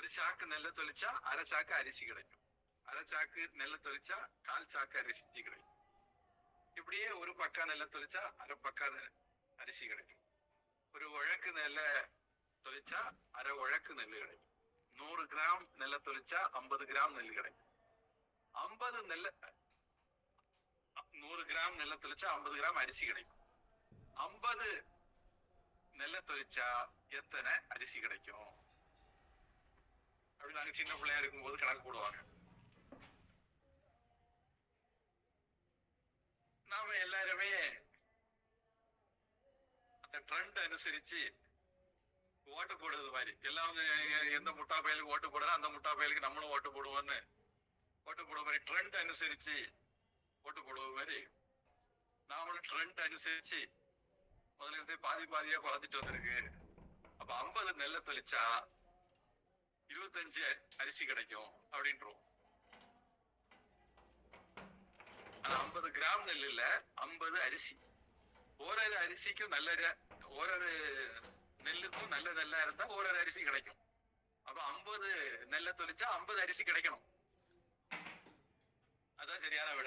ஒரு சாக்கு நெல்லை தொளிச்சா அரை சாக்கு அரிசி கிடைக்கும். அரை சாக்கு நெல்லை தொளிச்சா 1/4 சாக்கு அரிசி கிடைக்கும். இப்படியே ஒரு பக்கா நெல்லை தொளிச்சா அரை பக்கா அரிசி கிடைக்கும். ஒரு உழக்கு நெல்லை தொளிச்சா அரை உழக்கு நெல் கிடைக்கும். 100 கிராம் நெல்லை தொளிச்சா 50 கிராம் நெல் கிடைக்கும். 100 கிராம் நெல்லை தொளிச்சா 50 கிராம் அரிசி கிடைக்கும். 50 நெல்லை தொளிச்சா எத்தனை அரிசி கிடைக்கும்? அப்படி நாங்க சின்ன பிள்ளையா இருக்கும்போது கணக்கு போடுவாங்க. நாம எல்லாருமே அந்த ட்ரெண்ட் அனுசரிச்சு ஓட்டு போடுறது மாதிரி எல்லாம் எந்த முட்டா பயலுக்கு ஓட்டு போடுறா அந்த முட்டா பயலுக்கு நம்மளும் ஓட்டு போடுவோம்னு ஓட்டு போடுற மாதிரி ட்ரெண்ட் அனுசரிச்சு ஓட்டு போடுவது மாதிரி நாமளும் ட்ரெண்ட் அனுசரிச்சு முதல்ல இருந்து பாதியா குறைஞ்சிட்டு வந்திருக்கு. அப்ப 50 நெல்லை தொளிச்சா 25 அரிசி கிடைக்கும் அப்படின்றோம். ஆனா 50 கிராம் நெல் இல்ல, 50 அரிசி. ஓரொரு அரிசிக்கும் ஓரொரு நெல்லுக்கும் நல்ல நெல்லா இருந்தா ஓரொரு அரிசி கிடைக்கும். அப்ப 50 நெல்லை தொளிச்சா 50 அரிசி கிடைக்கணும். அதான் சரியான விடை.